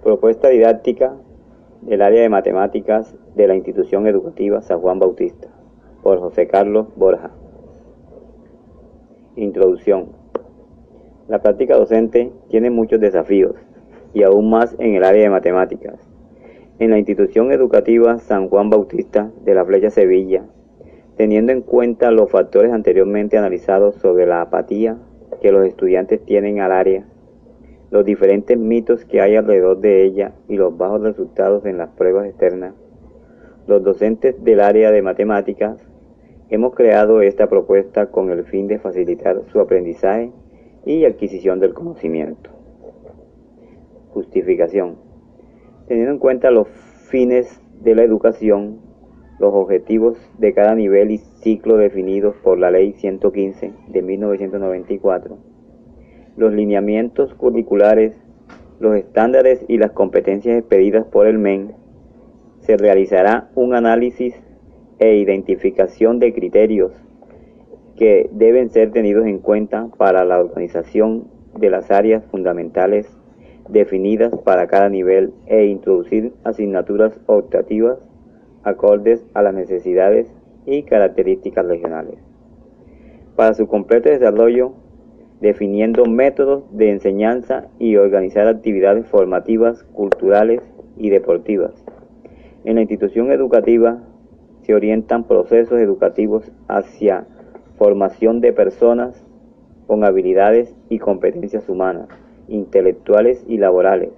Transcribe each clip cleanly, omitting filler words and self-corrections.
Propuesta didáctica del área de matemáticas de la Institución Educativa San Juan Bautista, por José Carlos Borja. Introducción. La práctica docente tiene muchos desafíos, y aún más en el área de matemáticas. En la Institución Educativa San Juan Bautista de la Flecha Sevilla, teniendo en cuenta los factores anteriormente analizados sobre la apatía que los estudiantes tienen al área, los diferentes mitos que hay alrededor de ella y los bajos resultados en las pruebas externas, los docentes del área de matemáticas hemos creado esta propuesta con el fin de facilitar su aprendizaje y adquisición del conocimiento. Justificación. Teniendo en cuenta los fines de la educación, los objetivos de cada nivel y ciclo definidos por la Ley 115 de 1994, los lineamientos curriculares, los estándares y las competencias expedidas por el MEN, se realizará un análisis e identificación de criterios que deben ser tenidos en cuenta para la organización de las áreas fundamentales definidas para cada nivel e introducir asignaturas optativas acordes a las necesidades y características regionales. Para su completo desarrollo, definiendo métodos de enseñanza y organizar actividades formativas, culturales y deportivas. En la institución educativa se orientan procesos educativos hacia formación de personas con habilidades y competencias humanas, intelectuales y laborales,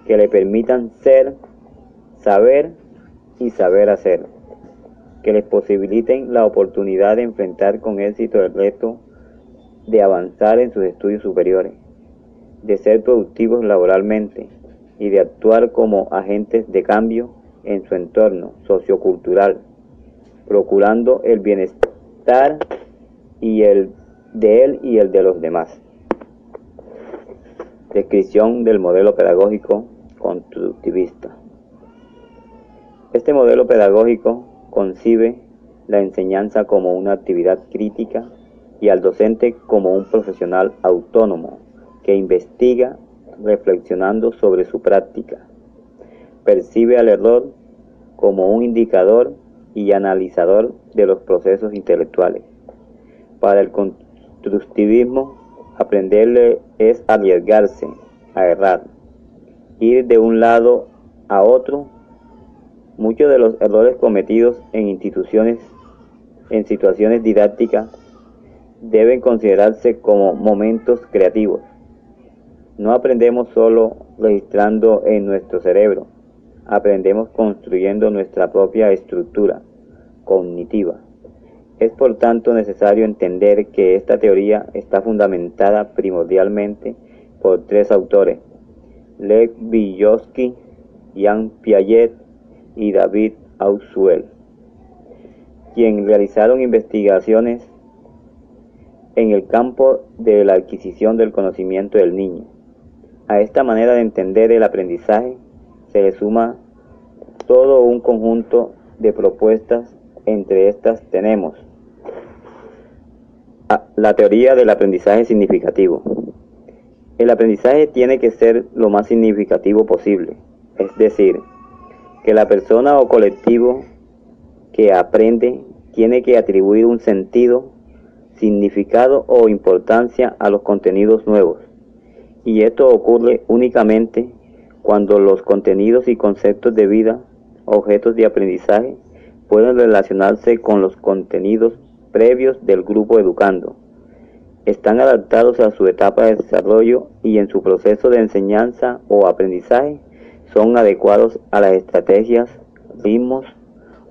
que le permitan ser, saber y saber hacer, que les posibiliten la oportunidad de enfrentar con éxito el reto de avanzar en sus estudios superiores, de ser productivos laboralmente y de actuar como agentes de cambio en su entorno sociocultural, procurando el bienestar y el de él y el de los demás. Descripción del modelo pedagógico constructivista. Este modelo pedagógico concibe la enseñanza como una actividad crítica y al docente como un profesional autónomo que investiga reflexionando sobre su práctica. Percibe al error como un indicador y analizador de los procesos intelectuales. Para el constructivismo, aprenderle es arriesgarse a errar, ir de un lado a otro. Muchos de los errores cometidos en instituciones, en situaciones didácticas, deben considerarse como momentos creativos. No aprendemos solo registrando en nuestro cerebro, aprendemos construyendo nuestra propia estructura cognitiva. Es por tanto necesario entender que esta teoría está fundamentada primordialmente por tres autores: Lev Vygotsky, Jean Piaget y David Ausubel, quienes realizaron investigaciones en el campo de la adquisición del conocimiento del niño. A esta manera de entender el aprendizaje se le suma todo un conjunto de propuestas. Entre estas tenemos la teoría del aprendizaje significativo. El aprendizaje tiene que ser lo más significativo posible, es decir, que la persona o colectivo que aprende tiene que atribuir un sentido, significado o importancia a los contenidos nuevos, y esto ocurre únicamente cuando los contenidos y conceptos de vida, objetos de aprendizaje, pueden relacionarse con los contenidos previos del grupo educando, están adaptados a su etapa de desarrollo y en su proceso de enseñanza o aprendizaje son adecuados a las estrategias, ritmos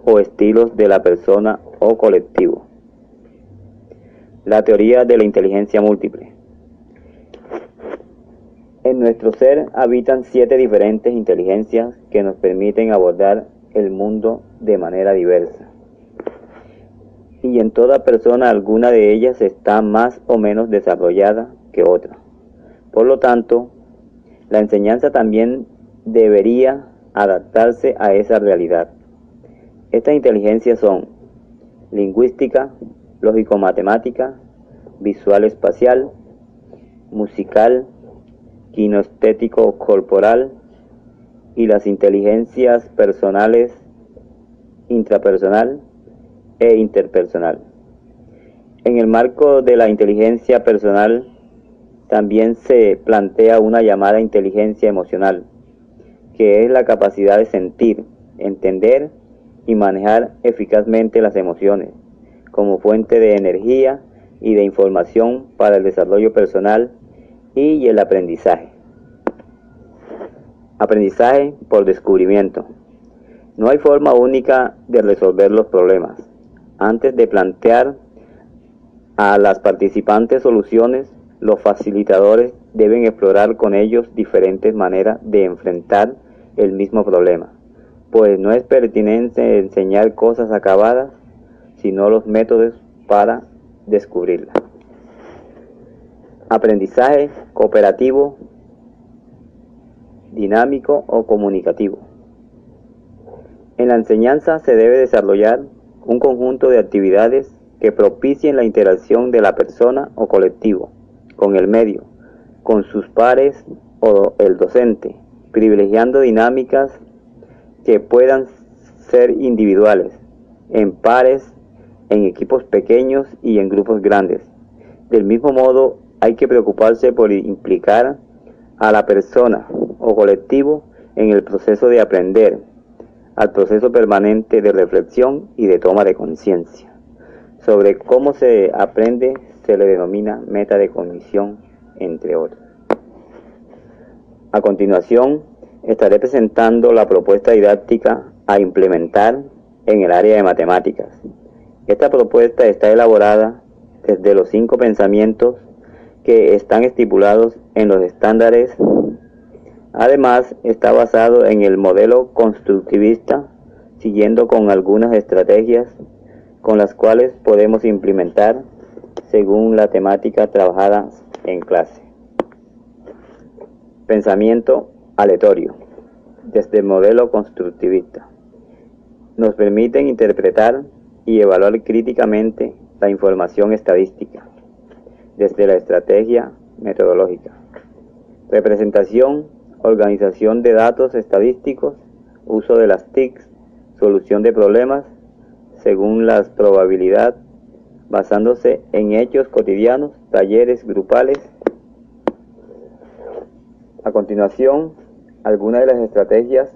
o estilos de la persona o colectivo. La teoría de la inteligencia múltiple. En nuestro ser habitan 7 diferentes inteligencias que nos permiten abordar el mundo de manera diversa. Y en toda persona alguna de ellas está más o menos desarrollada que otra. Por lo tanto, la enseñanza también debería adaptarse a esa realidad. Estas inteligencias son lingüística, lógico-matemática, visual-espacial, musical, kinestético-corporal, y las inteligencias personales, intrapersonal e interpersonal. En el marco de la inteligencia personal también se plantea una llamada inteligencia emocional, que es la capacidad de sentir, entender y manejar eficazmente las emociones como fuente de energía y de información para el desarrollo personal y el aprendizaje. Aprendizaje por descubrimiento. No hay forma única de resolver los problemas. Antes de plantear a las participantes soluciones, los facilitadores deben explorar con ellos diferentes maneras de enfrentar el mismo problema, pues no es pertinente enseñar cosas acabadas, sino los métodos para descubrirlas. Aprendizaje cooperativo, dinámico o comunicativo. En la enseñanza se debe desarrollar un conjunto de actividades que propicien la interacción de la persona o colectivo con el medio, con sus pares o el docente, privilegiando dinámicas que puedan ser individuales, en pares, en equipos pequeños y en grupos grandes. Del mismo modo, hay que preocuparse por implicar a la persona o colectivo en el proceso de aprender, al proceso permanente de reflexión y de toma de conciencia. Sobre cómo se aprende se le denomina meta de cognición, entre otros. A continuación, estaré presentando la propuesta didáctica a implementar en el área de matemáticas. Esta propuesta está elaborada desde los 5 pensamientos que están estipulados en los estándares. Además, está basado en el modelo constructivista, siguiendo con algunas estrategias con las cuales podemos implementar según la temática trabajada en clase. Pensamiento aleatorio, desde el modelo constructivista. Nos permiten interpretar y evaluar críticamente la información estadística, desde la estrategia metodológica. Representación, organización de datos estadísticos, uso de las TICs, solución de problemas según la probabilidad, basándose en hechos cotidianos, talleres grupales. A continuación, algunas de las estrategias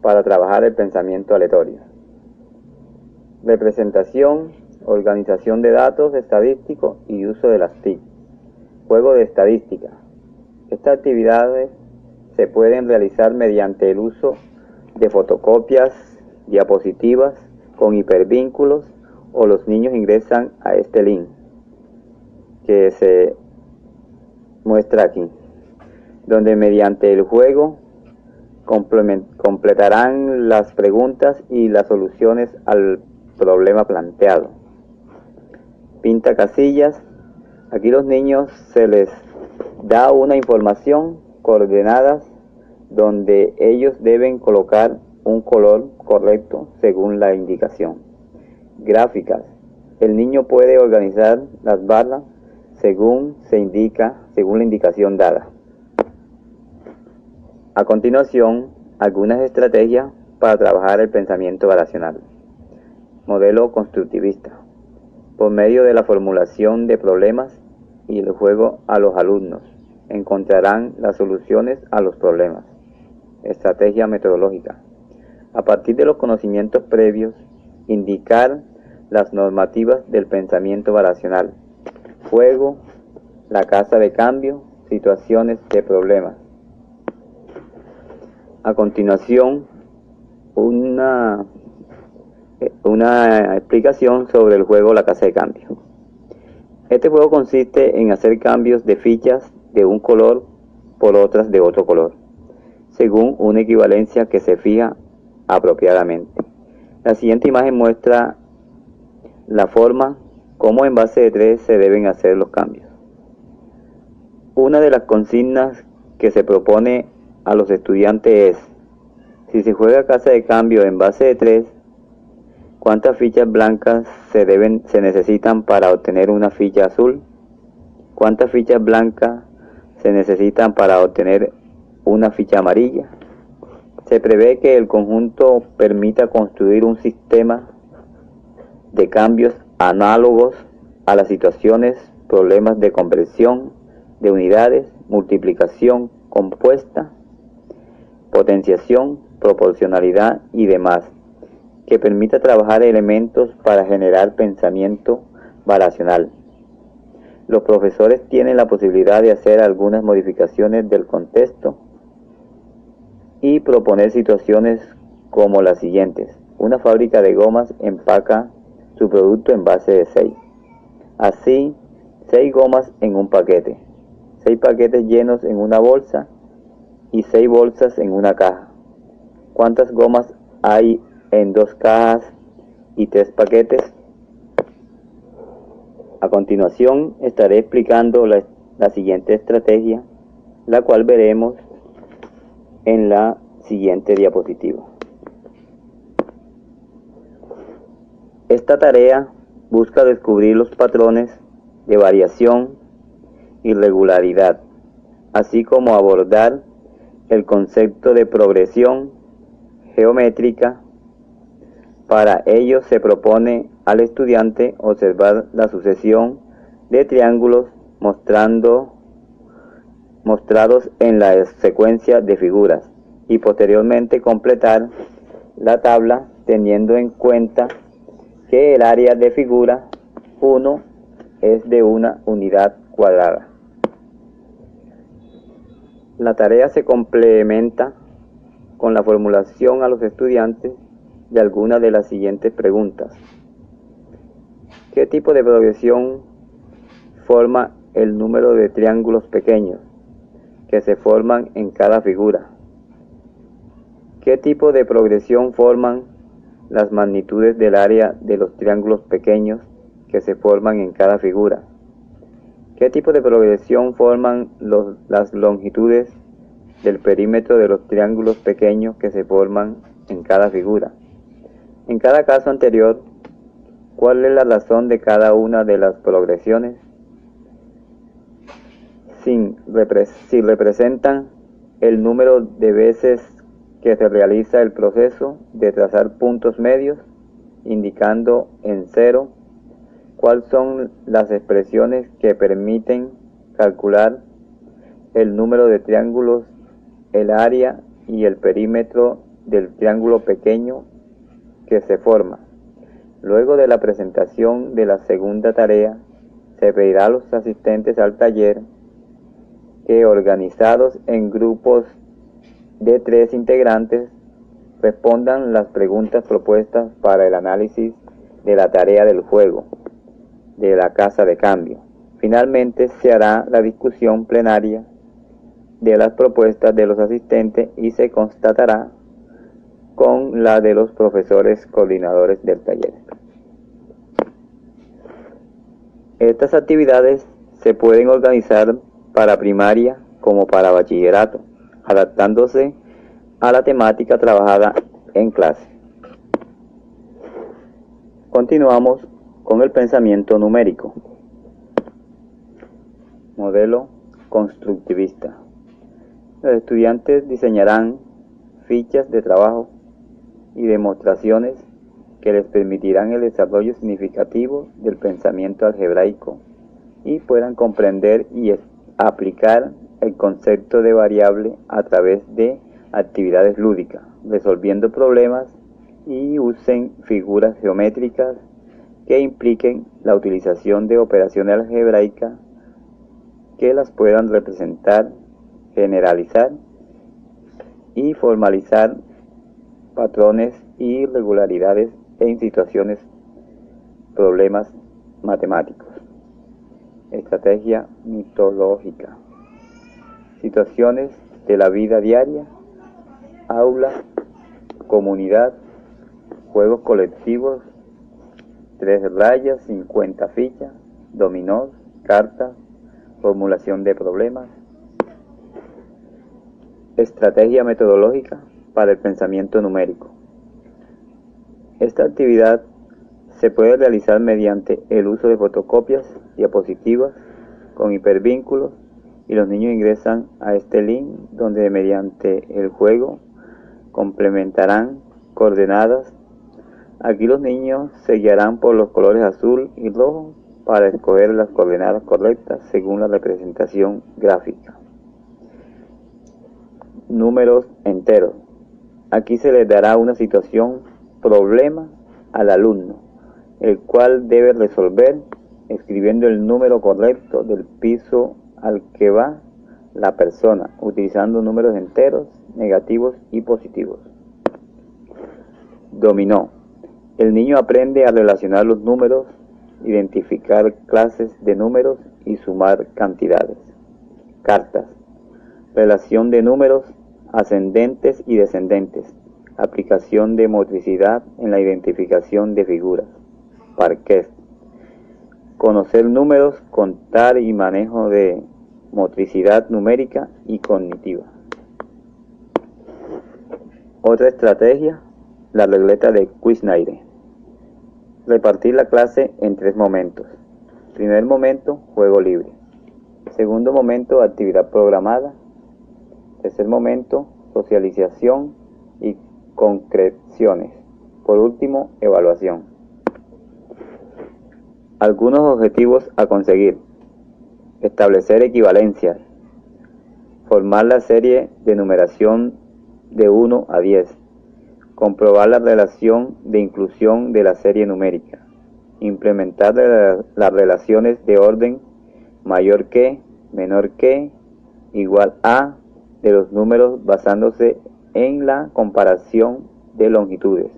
para trabajar el pensamiento aleatorio. Representación, organización de datos estadísticos y uso de las TIC. Juego de estadística. Estas actividades se pueden realizar mediante el uso de fotocopias, diapositivas con hipervínculos, o los niños ingresan a este link que se muestra aquí, donde mediante el juego completarán las preguntas y las soluciones al problema planteado. Pinta casillas. Aquí los niños se les da una información, coordenadas, donde ellos deben colocar un color correcto según la indicación. Gráficas. El niño puede organizar las barras según la indicación dada. A continuación, algunas estrategias para trabajar el pensamiento variacional. Modelo constructivista. Por medio de la formulación de problemas y el juego a los alumnos, encontrarán las soluciones a los problemas. Estrategia metodológica. A partir de los conocimientos previos, indicar las normativas del pensamiento variacional. Juego, la casa de cambio, situaciones de problemas. A continuación, una explicación sobre el juego La Casa de Cambio. Este juego consiste en hacer cambios de fichas de un color por otras de otro color, según una equivalencia que se fija apropiadamente. La siguiente imagen muestra la forma como en base de 3 se deben hacer los cambios. Una de las consignas que se propone a los estudiantes es: si se juega casa de cambio en base de 3, ¿cuántas fichas blancas se necesitan para obtener una ficha azul? ¿Cuántas fichas blancas se necesitan para obtener una ficha amarilla? Se prevé que el conjunto permita construir un sistema de cambios análogos a las situaciones, problemas de conversión de unidades, multiplicación compuesta, potenciación, proporcionalidad y demás, que permita trabajar elementos para generar pensamiento variacional. Los profesores tienen la posibilidad de hacer algunas modificaciones del contexto y proponer situaciones como las siguientes. Una fábrica de gomas empaca su producto en base de 6. Así, 6 gomas en un paquete, 6 paquetes llenos en una bolsa y 6 bolsas en una caja. ¿Cuántas gomas hay en 2 cajas y 3 paquetes? A continuación estaré explicando la siguiente estrategia, la cual veremos en la siguiente diapositiva. Esta tarea busca descubrir los patrones de variación y regularidad, así como abordar el concepto de progresión geométrica. Para ello se propone al estudiante observar la sucesión de triángulos mostrados en la secuencia de figuras y posteriormente completar la tabla teniendo en cuenta que el área de figura 1 es de una unidad cuadrada. La tarea se complementa con la formulación a los estudiantes de algunas de las siguientes preguntas. ¿Qué tipo de progresión forma el número de triángulos pequeños que se forman en cada figura? ¿Qué tipo de progresión forman las magnitudes del área de los triángulos pequeños que se forman en cada figura? ¿Qué tipo de progresión forman las longitudes del perímetro de los triángulos pequeños que se forman en cada figura? En cada caso anterior, ¿cuál es la razón de cada una de las progresiones? Si representan el número de veces que se realiza el proceso de trazar puntos medios, indicando en 0, ¿cuáles son las expresiones que permiten calcular el número de triángulos, el área y el perímetro del triángulo pequeño que se forma? Luego de la presentación de la segunda tarea, se pedirá a los asistentes al taller que, organizados en grupos de 3 integrantes, respondan las preguntas propuestas para el análisis de la tarea del juego de la casa de cambio. Finalmente se hará la discusión plenaria de las propuestas de los asistentes y se constatará con la de los profesores coordinadores del taller. Estas actividades se pueden organizar para primaria como para bachillerato, adaptándose a la temática trabajada en clase. Continuamos con el pensamiento numérico. Modelo constructivista. Los estudiantes diseñarán fichas de trabajo y demostraciones que les permitirán el desarrollo significativo del pensamiento algebraico y puedan comprender y aplicar el concepto de variable a través de actividades lúdicas, resolviendo problemas y usen figuras geométricas que impliquen la utilización de operaciones algebraicas que las puedan representar, generalizar y formalizar patrones y regularidades en situaciones, problemas matemáticos. Estrategia mitológica. Situaciones de la vida diaria, aula, comunidad, juegos colectivos, 3 rayas, 50 fichas, dominós, cartas, formulación de problemas. Estrategia metodológica para el pensamiento numérico. Esta actividad se puede realizar mediante el uso de fotocopias, diapositivas con hipervínculos, y los niños ingresan a este link donde mediante el juego complementarán coordenadas. Aquí los niños se guiarán por los colores azul y rojo para escoger las coordenadas correctas según la representación gráfica. Números enteros. Aquí se les dará una situación, problema al alumno, el cual debe resolver escribiendo el número correcto del piso al que va la persona, utilizando números enteros, negativos y positivos. Dominó. El niño aprende a relacionar los números, identificar clases de números y sumar cantidades. Cartas. Relación de números ascendentes y descendentes. Aplicación de motricidad en la identificación de figuras. Parqués. Conocer números, contar y manejo de motricidad numérica y cognitiva. Otra estrategia, la regleta de Kuznaire. Repartir la clase en 3 momentos. Primer momento, juego libre. Segundo momento, actividad programada. Tercer momento, socialización y concreciones. Por último, evaluación. Algunos objetivos a conseguir. Establecer equivalencias. Formar la serie de numeración de 1 a 10. Comprobar la relación de inclusión de la serie numérica. Implementar las relaciones de orden mayor que, menor que, igual a de los números basándose en la comparación de longitudes.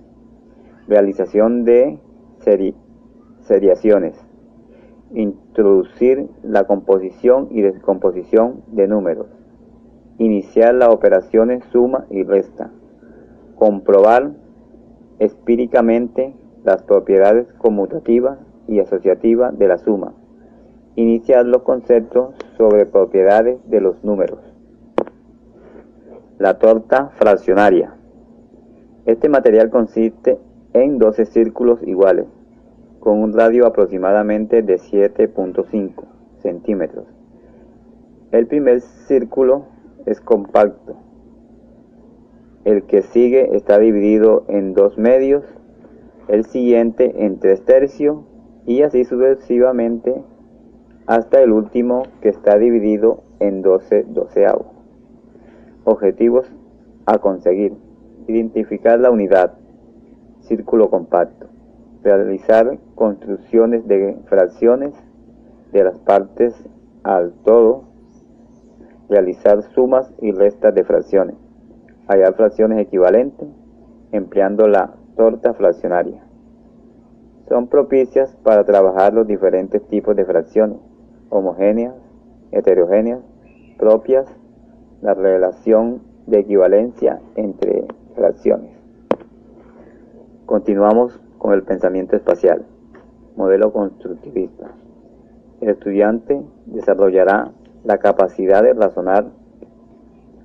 Realización de seriaciones. Introducir la composición y descomposición de números. Iniciar las operaciones suma y resta. Comprobar empíricamente las propiedades conmutativas y asociativas de la suma. Iniciar los conceptos sobre propiedades de los números. La torta fraccionaria. Este material consiste en 12 círculos iguales, con un radio aproximadamente de 7.5 centímetros. El primer círculo es compacto. El que sigue está dividido en 2 medios, el siguiente en 3 tercios y así sucesivamente hasta el último que está dividido en 12 doceavos. Objetivos a conseguir. Identificar la unidad, círculo compacto. Realizar construcciones de fracciones de las partes al todo. Realizar sumas y restas de fracciones. Hallar fracciones equivalentes empleando la torta fraccionaria. Son propicias para trabajar los diferentes tipos de fracciones, homogéneas, heterogéneas, propias, la relación de equivalencia entre fracciones. Continuamos con el pensamiento espacial, modelo constructivista. El estudiante desarrollará la capacidad de razonar,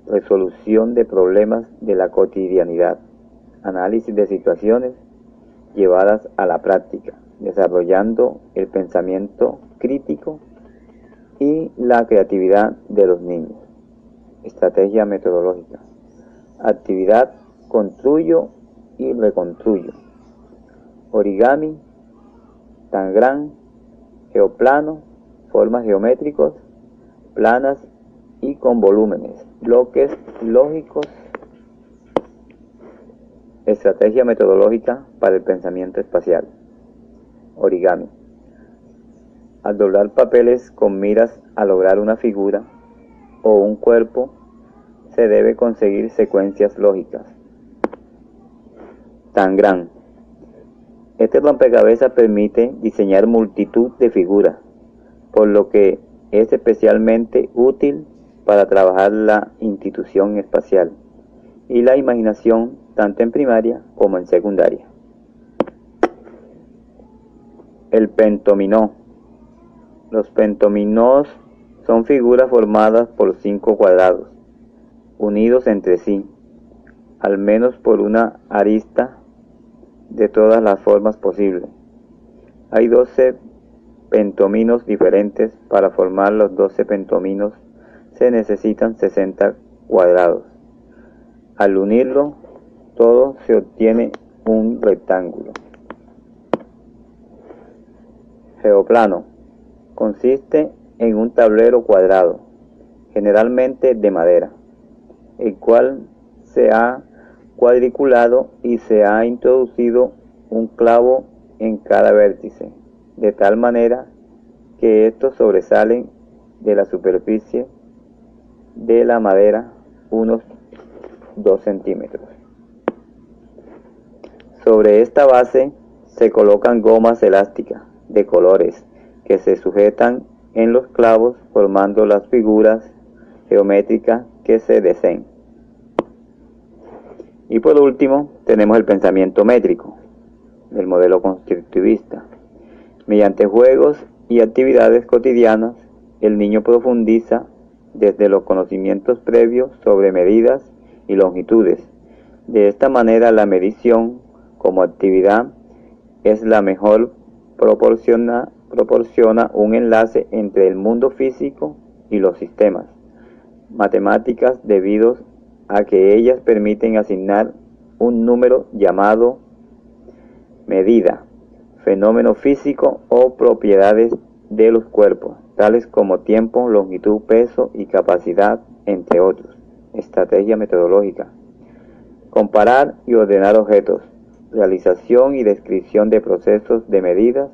resolución de problemas de la cotidianidad, análisis de situaciones llevadas a la práctica, desarrollando el pensamiento crítico y la creatividad de los niños. Estrategia metodológica. Actividad, construyo y reconstruyo. Origami, tangram, geoplano, formas geométricos, planas y con volúmenes, bloques lógicos. Estrategia metodológica para el pensamiento espacial. Origami. Al doblar papeles con miras a lograr una figura o un cuerpo, se debe conseguir secuencias lógicas. Tangram. Este rompecabezas permite diseñar multitud de figuras, por lo que es especialmente útil para trabajar la institución espacial y la imaginación tanto en primaria como en secundaria. El pentominó. Los pentominós son figuras formadas por 5 cuadrados, unidos entre sí, al menos por una arista de todas las formas posibles. Hay 12 pentominos diferentes. Para formar los 12 pentominos se necesitan 60 cuadrados. Al unirlo todo se obtiene un rectángulo. Geoplano. Consiste en un tablero cuadrado, generalmente de madera, el cual se ha cuadriculado y se ha introducido un clavo en cada vértice, de tal manera que estos sobresalen de la superficie de la madera unos 2 centímetros. Sobre esta base se colocan gomas elásticas de colores que se sujetan en los clavos formando las figuras geométricas que se deseen. Y por último tenemos el pensamiento métrico del modelo constructivista. Mediante juegos y actividades cotidianas, el niño profundiza desde los conocimientos previos sobre medidas y longitudes. De esta manera la medición como actividad es la mejor, proporciona un enlace entre el mundo físico y los sistemas matemáticas debido a que ellas permiten asignar un número llamado medida, fenómeno físico o propiedades de los cuerpos, tales como tiempo, longitud, peso y capacidad, entre otros. Estrategia metodológica. Comparar y ordenar objetos. Realización y descripción de procesos de medidas,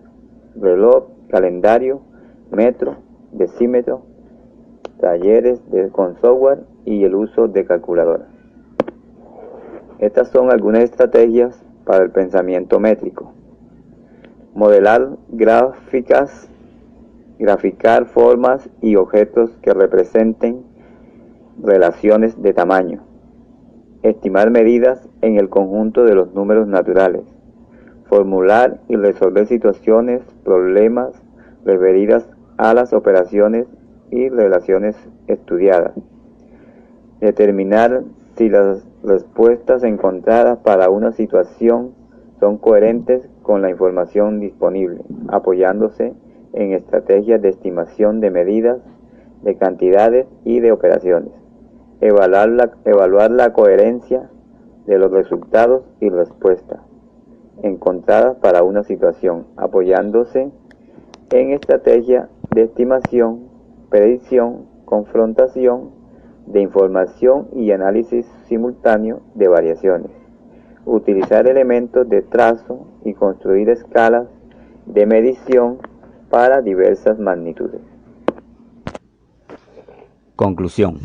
reloj, calendario, metro, decímetro, talleres con software y el uso de calculadora. Estas son algunas estrategias para el pensamiento métrico. Modelar gráficas, graficar formas y objetos que representen relaciones de tamaño. Estimar medidas en el conjunto de los números naturales. Formular y resolver situaciones, problemas referidas a las operaciones y relaciones estudiadas. Determinar si las respuestas encontradas para una situación son coherentes con la información disponible, apoyándose en estrategias de estimación de medidas, de cantidades y de operaciones. Evaluar la coherencia de los resultados y respuestas encontradas para una situación, apoyándose en estrategias de estimación, predicción, confrontación de información y análisis simultáneo de variaciones. Utilizar elementos de trazo y construir escalas de medición para diversas magnitudes. Conclusión.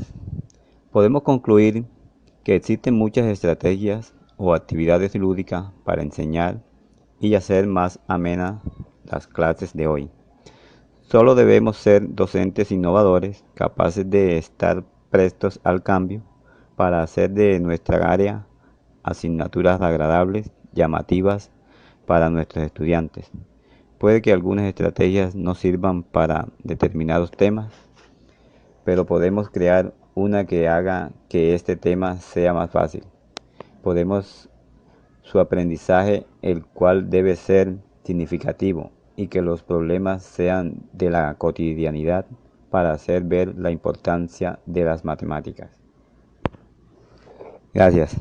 Podemos concluir que existen muchas estrategias o actividades lúdicas para enseñar y hacer más amenas las clases de hoy. Solo debemos ser docentes innovadores, capaces de estar prestos al cambio para hacer de nuestra área asignaturas agradables, llamativas para nuestros estudiantes. Puede que algunas estrategias no sirvan para determinados temas, pero podemos crear una que haga que este tema sea más fácil. Podemos su aprendizaje, el cual debe ser significativo, y que los problemas sean de la cotidianidad para hacer ver la importancia de las matemáticas. Gracias.